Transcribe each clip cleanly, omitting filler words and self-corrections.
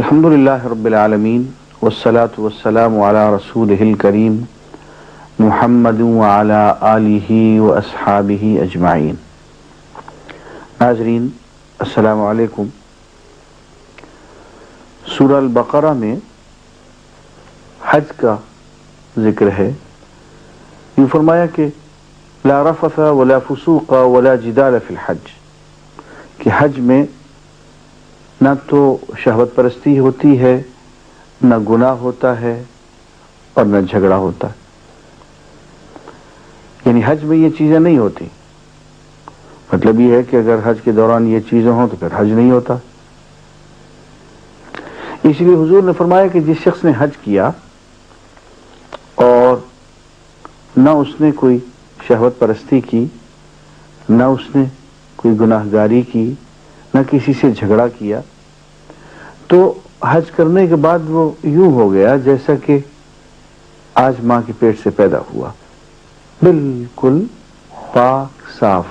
الحمد للہ رب العالمین والصلاة والسلام علی رسولہ الکریم محمد وعلی آلہ واصحابہ اجمعین۔ ناظرین السلام علیکم۔ سورہ البقرہ میں حج کا ذکر ہے۔ یہ فرمایا کہ لا رفث ولا فسوق ولا جدال فی الحج، کہ حج میں نہ تو شہوت پرستی ہوتی ہے، نہ گناہ ہوتا ہے اور نہ جھگڑا ہوتا ہے۔ یعنی حج میں یہ چیزیں نہیں ہوتی۔ مطلب یہ ہے کہ اگر حج کے دوران یہ چیزیں ہوں تو پھر حج نہیں ہوتا۔ اس لیے حضور نے فرمایا کہ جس شخص نے حج کیا اور نہ اس نے کوئی شہوت پرستی کی، نہ اس نے کوئی گناہ گاری کی، نہ کسی سے جھگڑا کیا، تو حج کرنے کے بعد وہ یوں ہو گیا جیسا کہ آج ماں کے پیٹ سے پیدا ہوا، بالکل پاک صاف۔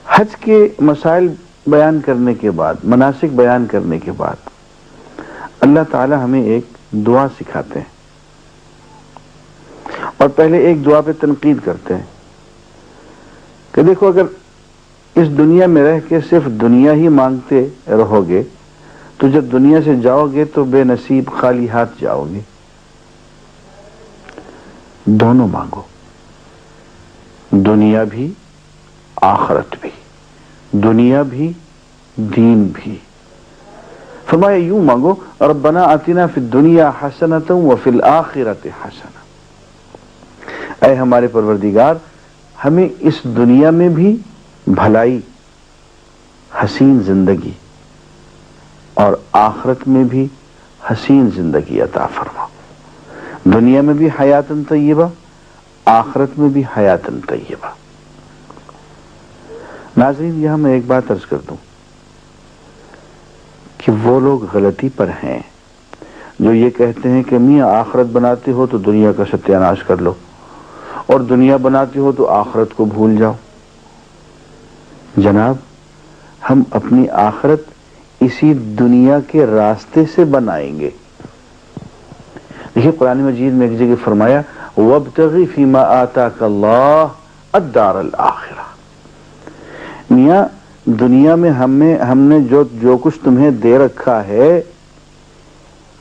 حج کے مسائل بیان کرنے کے بعد، مناسک بیان کرنے کے بعد اللہ تعالی ہمیں ایک دعا سکھاتے ہیں، اور پہلے ایک دعا پہ تنقید کرتے ہیں کہ دیکھو، اگر اس دنیا میں رہ کے صرف دنیا ہی مانگتے رہو گے تو جب دنیا سے جاؤ گے تو بے نصیب خالی ہاتھ جاؤ گے۔ دونوں مانگو، دنیا بھی آخرت بھی، دنیا بھی دین بھی۔ فرمایا یوں مانگو، ربنا آتنا فی الدنیا حسنۃ وفی الآخرۃ حسنۃ۔ اے ہمارے پروردگار، ہمیں اس دنیا میں بھی بھلائی، حسین زندگی، اور آخرت میں بھی حسین زندگی عطا فرما۔ دنیا میں بھی حیاتاً طیبہ، آخرت میں بھی حیاتاً طیبہ۔ ناظرین، یہاں میں ایک بات عرض کر دوں کہ وہ لوگ غلطی پر ہیں جو یہ کہتے ہیں کہ میاں آخرت بناتے ہو تو دنیا کا ستیہ ناش کر لو، اور دنیا بناتے ہو تو آخرت کو بھول جاؤ۔ جناب، ہم اپنی آخرت اسی دنیا کے راستے سے بنائیں گے۔ دیکھیے قرآن مجید میں ایک جگہ فرمایا وَابْتَغِ فِي مَا آتَاكَ اللَّهُ الدَّارَ الْآخِرَةَ۔ میاں دنیا میں ہم نے جو کچھ تمہیں دے رکھا ہے،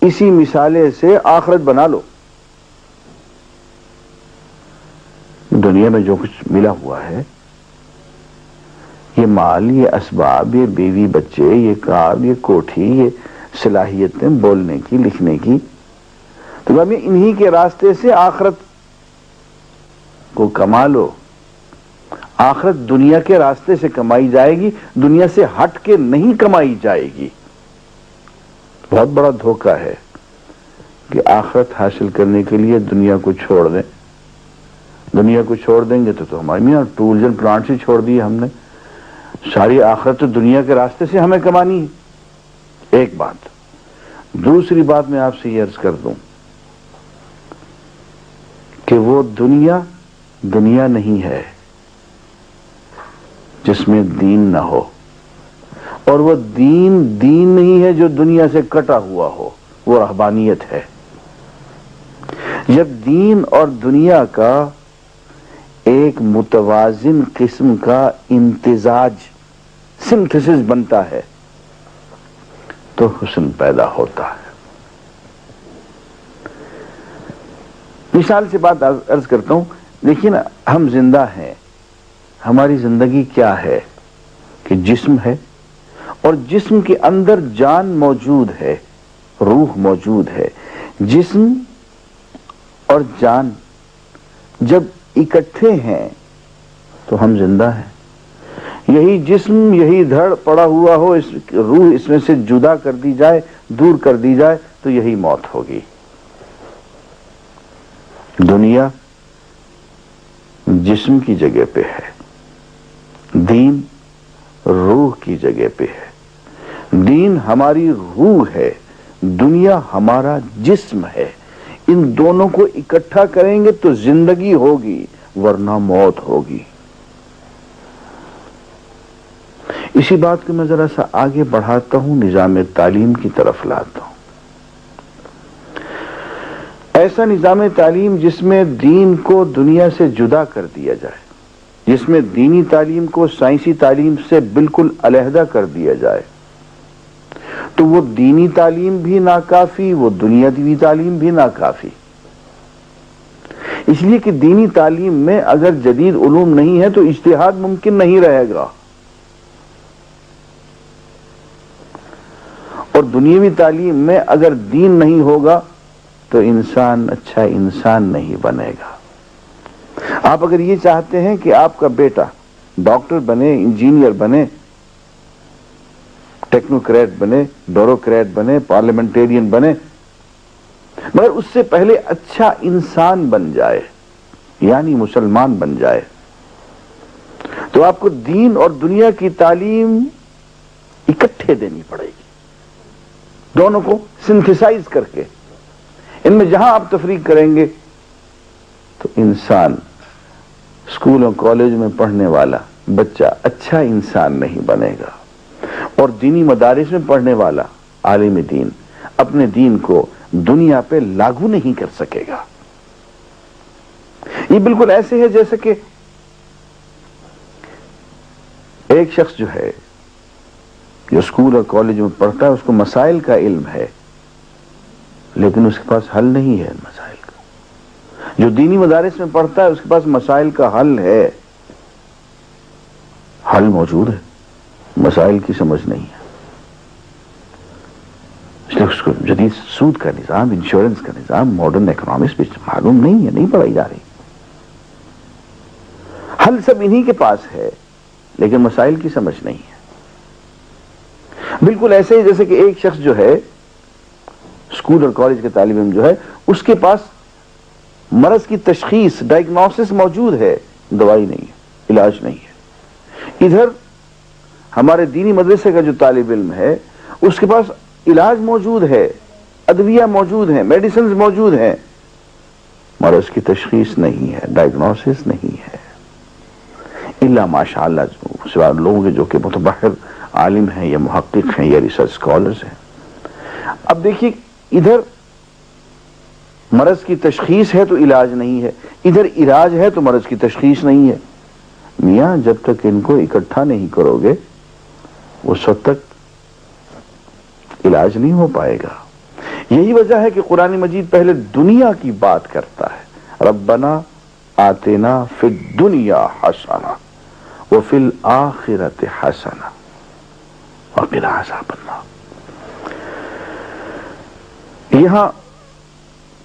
اسی مثالے سے آخرت بنا لو۔ دنیا میں جو کچھ ملا ہوا ہے، یہ مال، یہ اسباب، یہ بیوی بچے، یہ کار، یہ کوٹھی، یہ صلاحیتیں بولنے کی، لکھنے کی، تو ہمیں انہی کے راستے سے آخرت کو کما لو۔ آخرت دنیا کے راستے سے کمائی جائے گی، دنیا سے ہٹ کے نہیں کمائی جائے گی۔ بہت بڑا دھوکہ ہے کہ آخرت حاصل کرنے کے لیے دنیا کو چھوڑ دیں۔ دنیا کو چھوڑ دیں گے تو ہمارے میاں ٹولز اینڈ پلانٹس ہی چھوڑ دیے ہم نے، ساری آخرت تو دنیا کے راستے سے ہمیں کمانی ہے۔ ایک بات۔ دوسری بات میں آپ سے یہ عرض کر دوں کہ وہ دنیا نہیں ہے جس میں دین نہ ہو، اور وہ دین نہیں ہے جو دنیا سے کٹا ہوا ہو، وہ رہبانیت ہے۔ جب دین اور دنیا کا ایک متوازن قسم کا امتزاج، سنتھسس بنتا ہے تو حسن پیدا ہوتا ہے۔ مثال سے بات عرض کرتا ہوں، دیکھیے نا، ہم زندہ ہیں، ہماری زندگی کیا ہے کہ جسم ہے، اور جسم کے اندر جان موجود ہے، روح موجود ہے۔ جسم اور جان جب اکٹھے ہیں تو ہم زندہ ہیں۔ یہی جسم، یہی دھڑ پڑا ہوا ہو، روح اس میں سے جدا کر دی جائے، دور کر دی جائے تو یہی موت ہوگی۔ دنیا جسم کی جگہ پہ ہے، دین روح کی جگہ پہ ہے۔ دین ہماری روح ہے، دنیا ہمارا جسم ہے۔ ان دونوں کو اکٹھا کریں گے تو زندگی ہوگی، ورنہ موت ہوگی۔ اسی بات کو میں ذرا سا آگے بڑھاتا ہوں، نظام تعلیم کی طرف لاتا ہوں۔ ایسا نظام تعلیم جس میں دین کو دنیا سے جدا کر دیا جائے، جس میں دینی تعلیم کو سائنسی تعلیم سے بالکل علیحدہ کر دیا جائے، تو وہ دینی تعلیم بھی ناکافی، وہ دنیاوی تعلیم بھی ناکافی۔ اس لیے کہ دینی تعلیم میں اگر جدید علوم نہیں ہے تو اجتہاد ممکن نہیں رہے گا، اور دنیاوی تعلیم میں اگر دین نہیں ہوگا تو انسان اچھا انسان نہیں بنے گا۔ آپ اگر یہ چاہتے ہیں کہ آپ کا بیٹا ڈاکٹر بنے، انجینئر بنے، ٹیکنوکریٹ بنے، بیوروکریٹ بنے، پارلیمنٹیرین بنے، مگر اس سے پہلے اچھا انسان بن جائے، یعنی مسلمان بن جائے، تو آپ کو دین اور دنیا کی تعلیم اکٹھے دینی پڑے گی، دونوں کو سنتھیسائز کر کے۔ ان میں جہاں آپ تفریق کریں گے تو انسان اسکول اور کالج میں پڑھنے والا بچہ اچھا انسان نہیں بنے گا، اور دینی مدارس میں پڑھنے والا عالم دین اپنے دین کو دنیا پہ لاگو نہیں کر سکے گا۔ یہ بالکل ایسے ہے جیسے کہ ایک شخص جو ہے جو اسکول اور کالج میں پڑھتا ہے، اس کو مسائل کا علم ہے لیکن اس کے پاس حل نہیں ہے مسائل کا۔ جو دینی مدارس میں پڑھتا ہے اس کے پاس مسائل کا حل ہے، حل موجود ہے، مسائل کی سمجھ نہیں ہے، اس لیے اس کو جدید سود کا نظام، انشورنس کا نظام، ماڈرن اکنامکس بھی معلوم نہیں ہے، نہیں پڑھائی جا رہی۔ حل سب انہی کے پاس ہے لیکن مسائل کی سمجھ نہیں ہے۔ بالکل ایسے ہی جیسے کہ ایک شخص جو ہے اسکول اور کالج کے طالب علم جو ہے، اس کے پاس مرض کی تشخیص، ڈائگنوسس موجود ہے، دوائی نہیں ہے، علاج نہیں ہے۔ ادھر ہمارے دینی مدرسے کا جو طالب علم ہے اس کے پاس علاج موجود ہے، ادویہ موجود ہیں، میڈیسنز موجود ہیں، مرض کی تشخیص نہیں ہے، ڈائگنوسس نہیں ہے، الا ماشاءاللہ سوائے لوگوں کے جو کہ متبحر عالم ہیں یا محقق ہیں یا ریسرچ اسکالرز ہیں۔ اب دیکھیے، ادھر مرض کی تشخیص ہے تو علاج نہیں ہے، ادھر علاج ہے تو مرض کی تشخیص نہیں ہے۔ میاں جب تک ان کو اکٹھا نہیں کرو گے اس وقت تک علاج نہیں ہو پائے گا۔ یہی وجہ ہے کہ قرآن مجید پہلے دنیا کی بات کرتا ہے، ربنا آتنا فی الدنیا حسنہ وفی الآخرۃ حسنہ وقنا عذاب النار۔ یہاں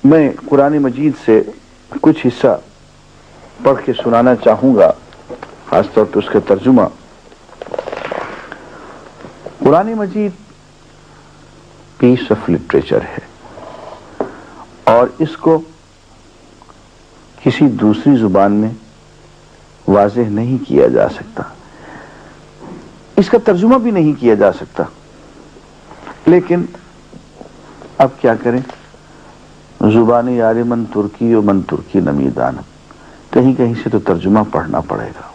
میں قرآن مجید سے کچھ حصہ پڑھ کے سنانا چاہوں گا، خاص طور پہ اس کا ترجمہ۔ قرآن مجید پیس آف لٹریچر ہے اور اس کو کسی دوسری زبان میں واضح نہیں کیا جا سکتا، اس کا ترجمہ بھی نہیں کیا جا سکتا، لیکن اب کیا کریں، زبان یار من ترکی و من ترکی نمیدان، کہیں کہیں سے تو ترجمہ پڑھنا پڑے گا۔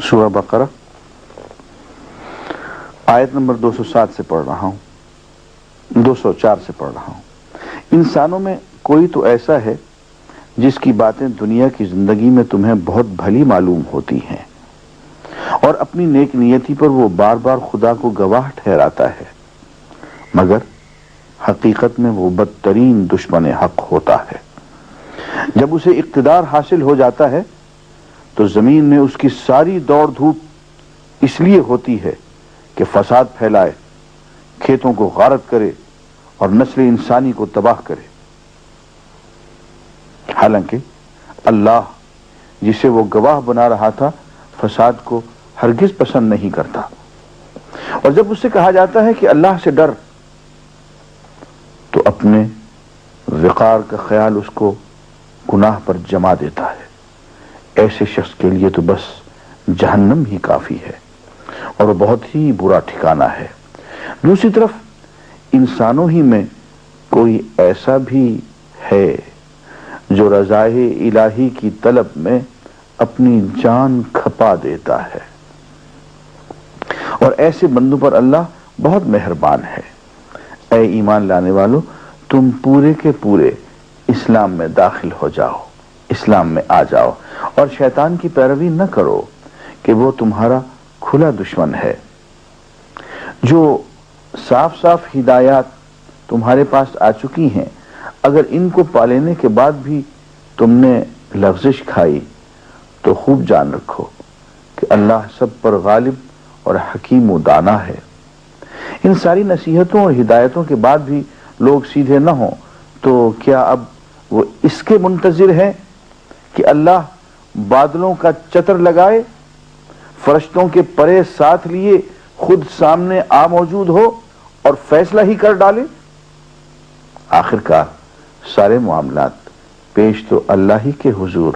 سورہ بقرہ آیت نمبر 207 سے پڑھ رہا ہوں، 204 سے پڑھ رہا ہوں۔ انسانوں میں کوئی تو ایسا ہے جس کی باتیں دنیا کی زندگی میں تمہیں بہت بھلی معلوم ہوتی ہیں اور اپنی نیک نیتی پر وہ بار بار خدا کو گواہ ٹھہراتا ہے، مگر حقیقت میں وہ بدترین دشمن حق ہوتا ہے۔ جب اسے اقتدار حاصل ہو جاتا ہے تو زمین میں اس کی ساری دوڑ دھوپ اس لیے ہوتی ہے کہ فساد پھیلائے، کھیتوں کو غارت کرے اور نسل انسانی کو تباہ کرے، حالانکہ اللہ جسے وہ گواہ بنا رہا تھا فساد کو ہرگز پسند نہیں کرتا۔ اور جب اس سے کہا جاتا ہے کہ اللہ سے ڈر تو اپنے وقار کا خیال اس کو گناہ پر جما دیتا ہے۔ ایسے شخص کے لیے تو بس جہنم ہی کافی ہے اور وہ بہت ہی برا ٹھکانہ ہے۔ دوسری طرف انسانوں ہی میں کوئی ایسا بھی ہے جو رضائے الہی کی طلب میں اپنی جان کھپا دیتا ہے۔ اور ایسے بندوں پر اللہ بہت مہربان ہے۔ اے ایمان لانے والو، تم پورے کے پورے اسلام میں داخل ہو جاؤ، اسلام میں آ جاؤ، اور شیطان کی پیروی نہ کرو کہ وہ تمہارا کھلا دشمن ہے۔ جو صاف صاف ہدایات تمہارے پاس آ چکی ہیں، اگر ان کو پالینے کے بعد بھی تم نے لغزش کھائی تو خوب جان رکھو کہ اللہ سب پر غالب اور حکیم و دانا ہے۔ ان ساری نصیحتوں اور ہدایتوں کے بعد بھی لوگ سیدھے نہ ہوں تو کیا اب وہ اس کے منتظر ہیں کہ اللہ بادلوں کا چتر لگائے، فرشتوں کے پرے ساتھ لیے خود سامنے آ موجود ہو اور فیصلہ ہی کر ڈالے؟ آخرکار سارے معاملات پیش تو اللہ ہی کے حضور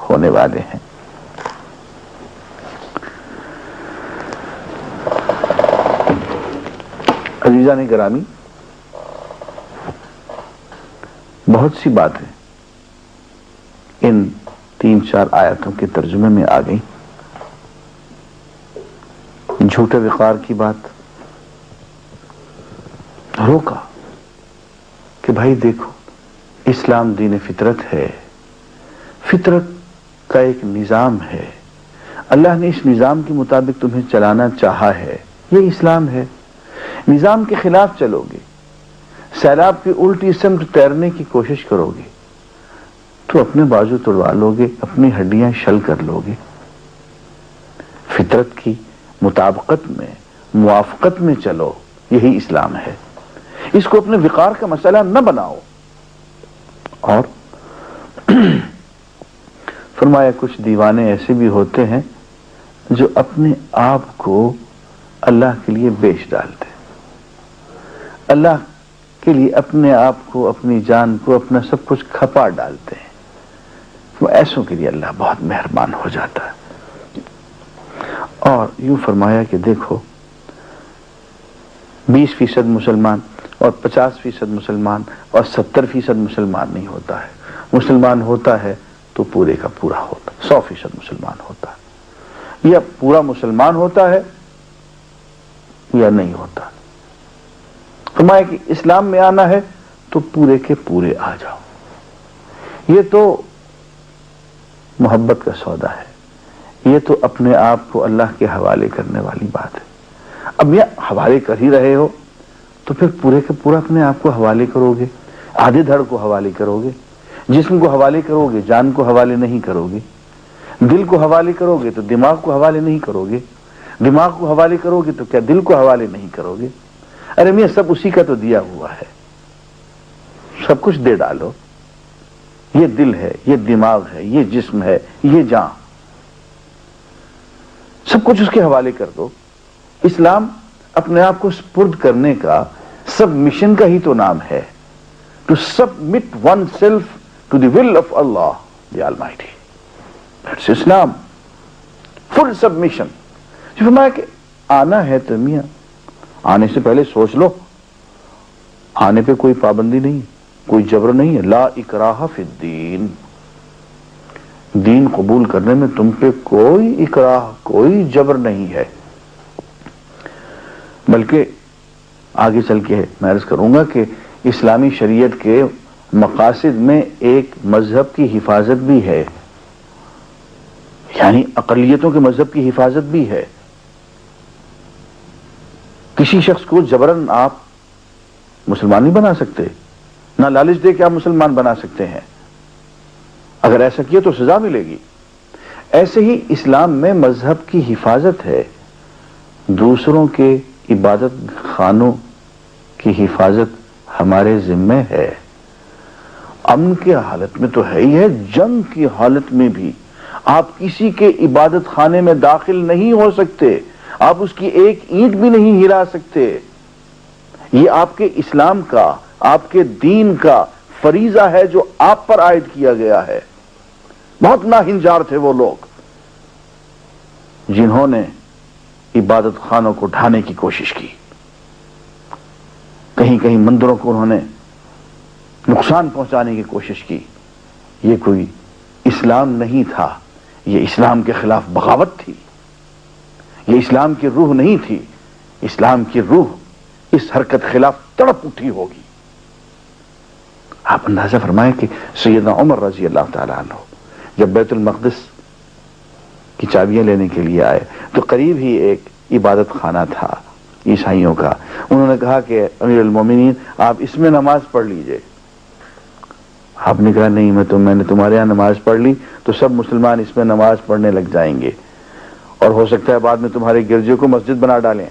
ہونے والے ہیں۔ عزیزان گرامی، بہت سی باتیں ان 3-4 آیاتوں کے ترجمے میں آ گئی۔ جھوٹے وقار کی بات، روکا کہ بھائی دیکھو، اسلام دین فطرت ہے، فطرت کا ایک نظام ہے، اللہ نے اس نظام کے مطابق تمہیں چلانا چاہا ہے، یہ اسلام ہے۔ نظام کے خلاف چلو گے، سیلاب کی الٹی سمت تیرنے کی کوشش کرو گے تو اپنے بازو توڑوا لو گے، اپنی ہڈیاں شل کر لو گے۔ فطرت کی مطابقت میں، موافقت میں چلو، یہی اسلام ہے۔ اس کو اپنے وقار کا مسئلہ نہ بناؤ۔ اور فرمایا کچھ دیوانے ایسے بھی ہوتے ہیں جو اپنے آپ کو اللہ کے لیے بیچ ڈالتے، اللہ کے لیے اپنے آپ کو، اپنی جان کو، اپنا سب کچھ کھپا ڈالتے ہیں۔ وہ ایسوں کے لیے اللہ بہت مہربان ہو جاتا ہے۔ اور یوں فرمایا کہ دیکھو، 20% مسلمان اور 50% مسلمان اور 70% مسلمان نہیں ہوتا ہے۔ مسلمان ہوتا ہے تو پورے کا پورا ہوتا ہے، 100% مسلمان ہوتا ہے، یا پورا مسلمان ہوتا ہے یا نہیں ہوتا۔ فرمایا کہ اسلام میں آنا ہے تو پورے کے پورے آ جاؤ۔ یہ تو محبت کا سودا ہے، یہ تو اپنے آپ کو اللہ کے حوالے کرنے والی بات ہے۔ اب یہ حوالے کر ہی رہے ہو تو پھر پورے کے پورا اپنے آپ کو حوالے کرو گے، آدھے دھڑ کو حوالے کرو گے، جسم کو حوالے کرو گے، جان کو حوالے نہیں کرو گے، دل کو حوالے کرو گے تو دماغ کو حوالے نہیں کرو گے، دماغ کو حوالے کرو گے تو کیا دل کو حوالے نہیں کرو گے؟ ارے میاں سب اسی کا تو دیا ہوا ہے، سب کچھ دے ڈالو۔ یہ دل ہے، یہ دماغ ہے، یہ جسم ہے، یہ جان، سب کچھ اس کے حوالے کر دو۔ اسلام اپنے آپ کو سپرد کرنے کا، سب مشن کا ہی تو نام ہے، to submit oneself to the will of Allah the almighty, that's Islam, full submission. فرمایا کہ آنا ہے تو میاں آنے سے پہلے سوچ لو، آنے پہ کوئی پابندی نہیں، کوئی جبر نہیں ہے، لا اکراہ فی الدین، دین قبول کرنے میں تم پہ کوئی اکراہ، کوئی جبر نہیں ہے۔ بلکہ آگے چل کے میں عرض کروں گا کہ اسلامی شریعت کے مقاصد میں ایک مذہب کی حفاظت بھی ہے، یعنی اقلیتوں کے مذہب کی حفاظت بھی ہے۔ کسی شخص کو جبراً آپ مسلمان نہیں بنا سکتے، نہ لالچ دے کے آپ مسلمان بنا سکتے ہیں، اگر ایسا کیا تو سزا ملے گی۔ ایسے ہی اسلام میں مذہب کی حفاظت ہے، دوسروں کے عبادت خانوں کی حفاظت ہمارے ذمہ ہے۔ امن کی حالت میں تو ہے ہی ہے، جنگ کی حالت میں بھی آپ کسی کے عبادت خانے میں داخل نہیں ہو سکتے، آپ اس کی ایک اینٹ بھی نہیں ہلا سکتے۔ یہ آپ کے اسلام کا، آپ کے دین کا فریضہ ہے جو آپ پر عائد کیا گیا ہے۔ بہت ناہنجار تھے وہ لوگ جنہوں نے عبادت خانوں کو ڈھانے کی کوشش کی، کہیں کہیں مندروں کو انہوں نے نقصان پہنچانے کی کوشش کی۔ یہ کوئی اسلام نہیں تھا، یہ اسلام کے خلاف بغاوت تھی، یہ اسلام کی روح نہیں تھی. اسلام کی روح اس حرکت خلاف تڑپ اٹھی ہوگی. آپ اندازہ فرمائیں کہ سیدنا عمر رضی اللہ تعالیٰ عنہ جب بیت المقدس کی چابیاں لینے کے لیے آئے تو قریب ہی ایک عبادت خانہ تھا عیسائیوں کا. انہوں نے کہا کہ امیر المومنین آپ اس میں نماز پڑھ لیجئے. آپ نے کہا نہیں، میں نے تمہارے یہاں نماز پڑھ لی تو سب مسلمان اس میں نماز پڑھنے لگ جائیں گے اور ہو سکتا ہے بعد میں تمہارے گرجے کو مسجد بنا ڈالیں،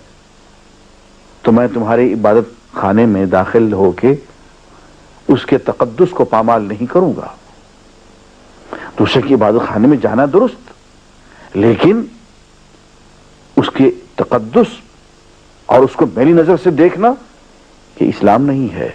تو میں تمہارے عبادت خانے میں داخل ہو کے اس کے تقدس کو پامال نہیں کروں گا. دوسرے کی عبادت خانے میں جانا درست، لیکن اس کے تقدس اور اس کو میلی نظر سے دیکھنا یہ اسلام نہیں ہے.